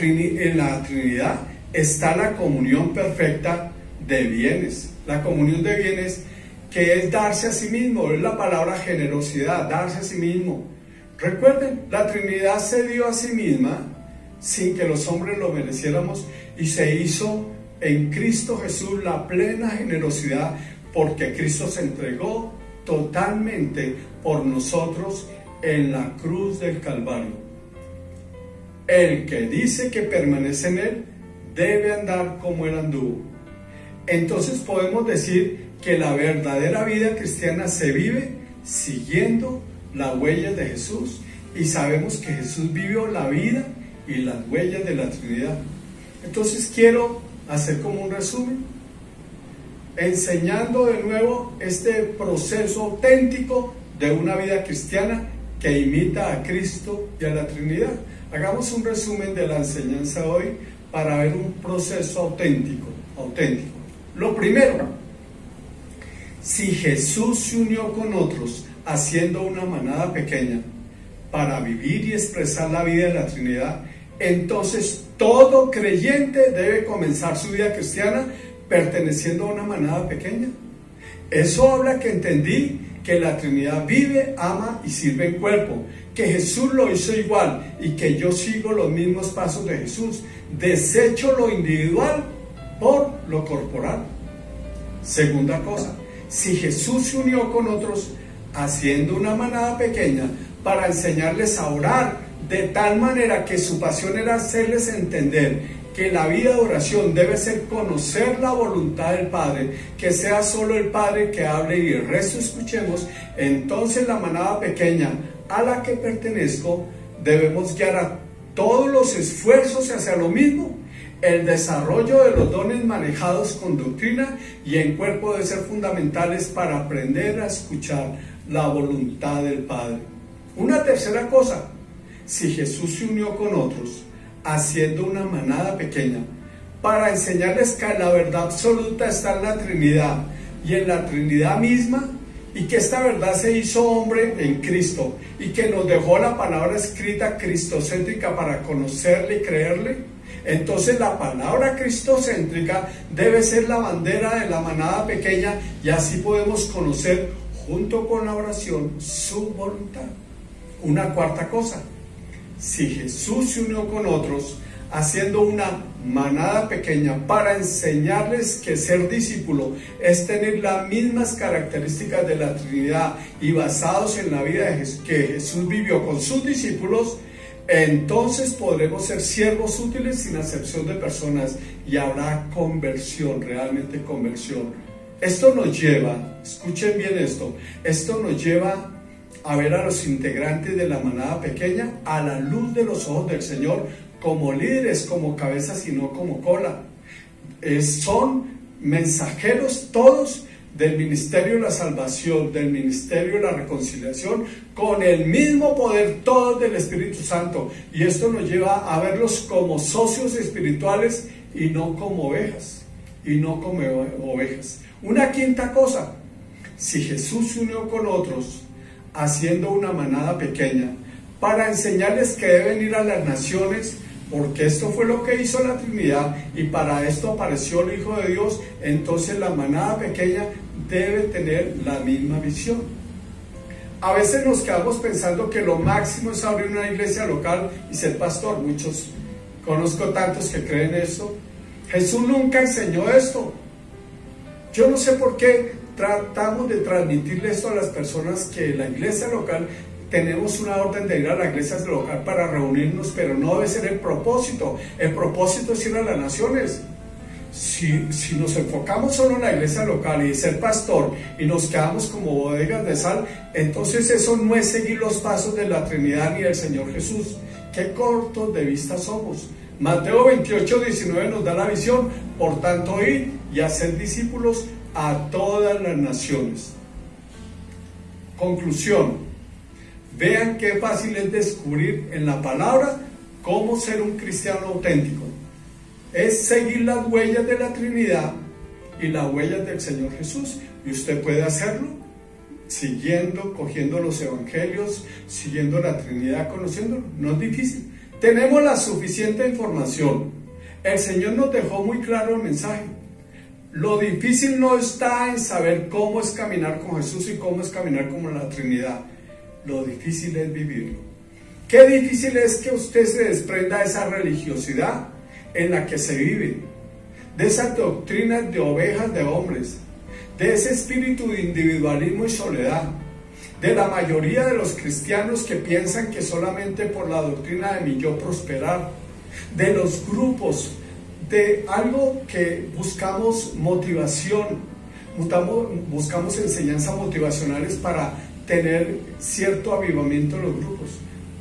Trinidad está la comunión perfecta de bienes. La comunión de bienes, que es darse a sí mismo, es la palabra generosidad, darse a sí mismo. Recuerden, la Trinidad se dio a sí misma sin que los hombres lo mereciéramos, y se hizo en Cristo Jesús la plena generosidad, porque Cristo se entregó totalmente por nosotros en la cruz del Calvario. El que dice que permanece en Él debe andar como Él anduvo. Entonces podemos decir que la verdadera vida cristiana se vive siguiendo las huellas de Jesús, y sabemos que Jesús vivió la vida y las huellas de la Trinidad. Entonces quiero hacer como un resumen, enseñando de nuevo este proceso auténtico de una vida cristiana que imita a Cristo y a la Trinidad. Hagamos un resumen de la enseñanza de hoy para ver un proceso auténtico. Lo primero, si Jesús se unió con otros haciendo una manada pequeña para vivir y expresar la vida de la Trinidad, entonces todo creyente debe comenzar su vida cristiana perteneciendo a una manada pequeña. Eso habla que entendí que la Trinidad vive, ama y sirve en cuerpo, que Jesús lo hizo igual y que yo sigo los mismos pasos de Jesús. Desecho lo individual por lo corporal. Segunda cosa, si Jesús se unió con otros haciendo una manada pequeña para enseñarles a orar, de tal manera que su pasión era hacerles entender que la vida de oración debe ser conocer la voluntad del Padre, que sea solo el Padre que hable y el resto escuchemos, entonces la manada pequeña a la que pertenezco debemos guiar a todos los esfuerzos hacia lo mismo. El desarrollo de los dones manejados con doctrina y en cuerpo deben ser fundamentales para aprender a escuchar la voluntad del Padre. Una tercera cosa, si Jesús se unió con otros haciendo una manada pequeña para enseñarles que la verdad absoluta está en la Trinidad y en la Trinidad misma, y que esta verdad se hizo hombre en Cristo y que nos dejó la palabra escrita cristocéntrica para conocerle y creerle, entonces la palabra cristocéntrica debe ser la bandera de la manada pequeña, y así podemos conocer junto con la oración su voluntad. Una cuarta cosa, si Jesús se unió con otros haciendo una manada pequeña para enseñarles que ser discípulo es tener las mismas características de la Trinidad y basados en la vida que Jesús vivió con sus discípulos, entonces podremos ser siervos útiles sin acepción de personas y habrá conversión, realmente conversión. Esto nos lleva, escuchen bien esto nos lleva a ver a los integrantes de la manada pequeña a la luz de los ojos del Señor como líderes, como cabezas y no como cola. Son mensajeros todos del ministerio de la salvación, del ministerio de la reconciliación, con el mismo poder todos del Espíritu Santo. Y esto nos lleva a verlos como socios espirituales y no como ovejas. Una quinta cosa: si Jesús se unió con otros haciendo una manada pequeña para enseñarles que deben ir a las naciones, porque esto fue lo que hizo la Trinidad y para esto apareció el Hijo de Dios, entonces la manada pequeña debe tener la misma visión. A veces nos quedamos pensando que lo máximo es abrir una iglesia local y ser pastor. Conozco tantos que creen esto. Jesús nunca enseñó esto. Yo no sé por qué tratamos de transmitirle esto a las personas, que la iglesia local, tenemos una orden de ir a la iglesia local para reunirnos, pero no debe ser el propósito. El propósito es ir a las naciones. Si nos enfocamos solo en la iglesia local y ser pastor y nos quedamos como bodegas de sal, entonces eso no es seguir los pasos de la Trinidad ni del Señor Jesús. Qué cortos de vista somos. Mateo 28:19 nos da la visión: por tanto, id y hacer discípulos a todas las naciones. Conclusión: vean qué fácil es descubrir en la palabra cómo ser un cristiano auténtico. Es seguir las huellas de la Trinidad y las huellas del Señor Jesús. Y usted puede hacerlo cogiendo los evangelios, siguiendo la Trinidad, conociéndolo. No es difícil. Tenemos la suficiente información. El Señor nos dejó muy claro el mensaje. Lo difícil no está en saber cómo es caminar con Jesús y cómo es caminar con la Trinidad. Lo difícil es vivirlo. Qué difícil es que usted se desprenda de esa religiosidad en la que se vive, de esas doctrinas de ovejas de hombres, de ese espíritu de individualismo y soledad, de la mayoría de los cristianos que piensan que solamente por la doctrina de mi yo prosperar, de los grupos, de algo que buscamos motivación, buscamos enseñanzas motivacionales para tener cierto avivamiento en los grupos,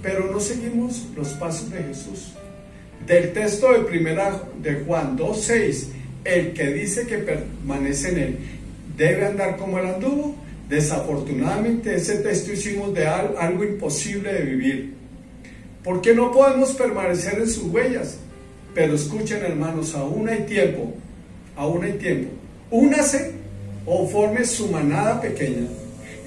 pero no seguimos los pasos de Jesús. Del texto de primera de Juan 2:6, el que dice que permanece en él debe andar como él anduvo. Desafortunadamente ese texto hicimos de algo imposible de vivir, porque no podemos permanecer en sus huellas. Pero escuchen, hermanos, aún hay tiempo. Únase o forme su manada pequeña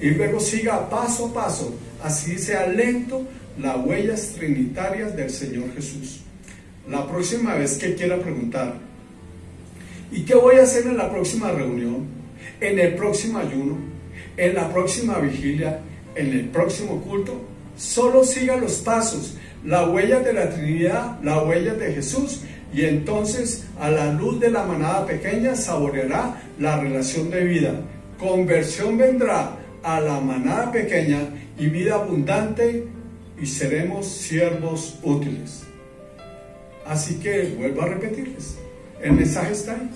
y luego siga paso a paso, así sea lento, las huellas trinitarias del Señor Jesús. La próxima vez que quiera preguntar: ¿y qué voy a hacer en la próxima reunión? ¿En el próximo ayuno? ¿En la próxima vigilia? ¿En el próximo culto? Solo siga los pasos, las huellas de la Trinidad, las huellas de Jesús, y entonces a la luz de la manada pequeña saboreará la relación de vida. Conversión vendrá a la manada pequeña y vida abundante, y seremos siervos útiles. Así que vuelvo a repetirles, el mensaje está ahí.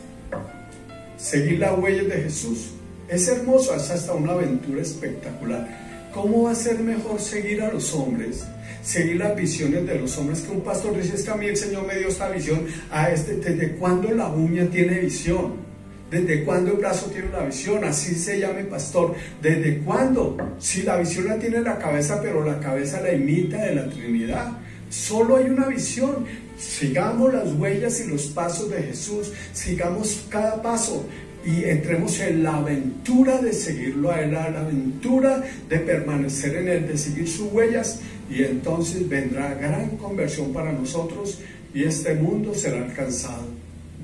Seguir las huellas de Jesús es hermoso, es hasta una aventura espectacular. ¿Cómo va a ser mejor seguir a los hombres, seguir las visiones de los hombres, que un pastor dice: es que a mí el Señor me dio esta visión? ¿Desde cuándo la uña tiene visión? ¿Desde cuándo el brazo tiene la visión? Así se llame pastor. ¿Desde cuándo? Si la visión la tiene la cabeza, pero la cabeza la imita de la Trinidad. Solo hay una visión. Sigamos las huellas y los pasos de Jesús, sigamos cada paso y entremos en la aventura de seguirlo a Él, a la aventura de permanecer en Él, de seguir sus huellas, y entonces vendrá gran conversión para nosotros y este mundo será alcanzado.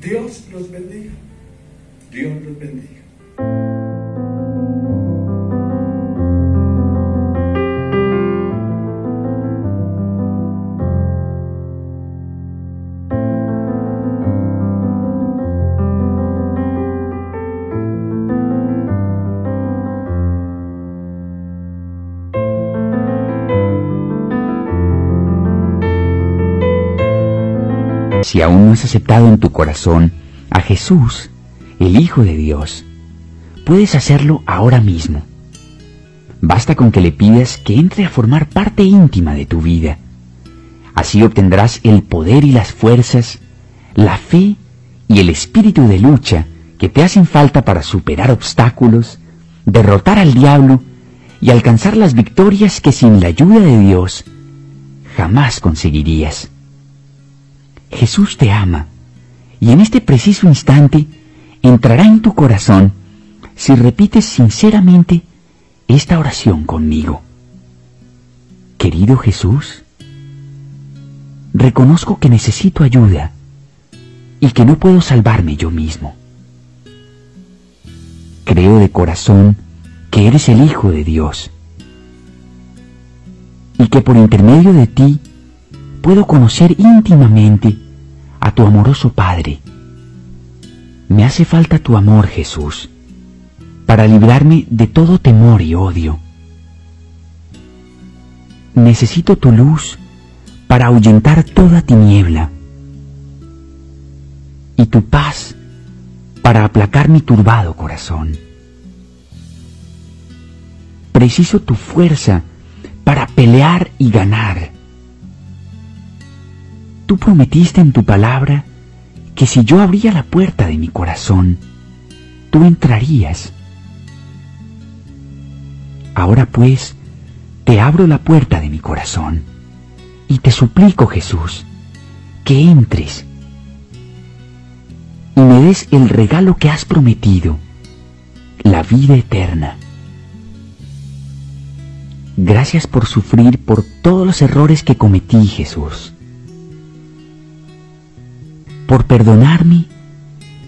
Dios los bendiga. Dios los bendiga. Si aún no has aceptado en tu corazón a Jesús, el Hijo de Dios, puedes hacerlo ahora mismo. Basta con que le pidas que entre a formar parte íntima de tu vida. Así obtendrás el poder y las fuerzas, la fe y el espíritu de lucha que te hacen falta para superar obstáculos, derrotar al diablo y alcanzar las victorias que sin la ayuda de Dios jamás conseguirías. Jesús te ama y en este preciso instante entrará en tu corazón si repites sinceramente esta oración conmigo. Querido Jesús, reconozco que necesito ayuda y que no puedo salvarme yo mismo. Creo de corazón que eres el Hijo de Dios y que por intermedio de ti puedo conocer íntimamente a tu amoroso Padre. Me hace falta tu amor, Jesús, para librarme de todo temor y odio. Necesito tu luz para ahuyentar toda tiniebla y tu paz para aplacar mi turbado corazón. Preciso tu fuerza para pelear y ganar. Tú prometiste en tu palabra que si yo abría la puerta de mi corazón, tú entrarías. Ahora pues, te abro la puerta de mi corazón y te suplico, Jesús, que entres y me des el regalo que has prometido, la vida eterna. Gracias por sufrir por todos los errores que cometí, Jesús, por perdonarme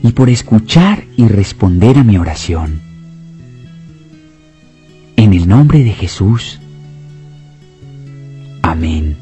y por escuchar y responder a mi oración. En el nombre de Jesús. Amén.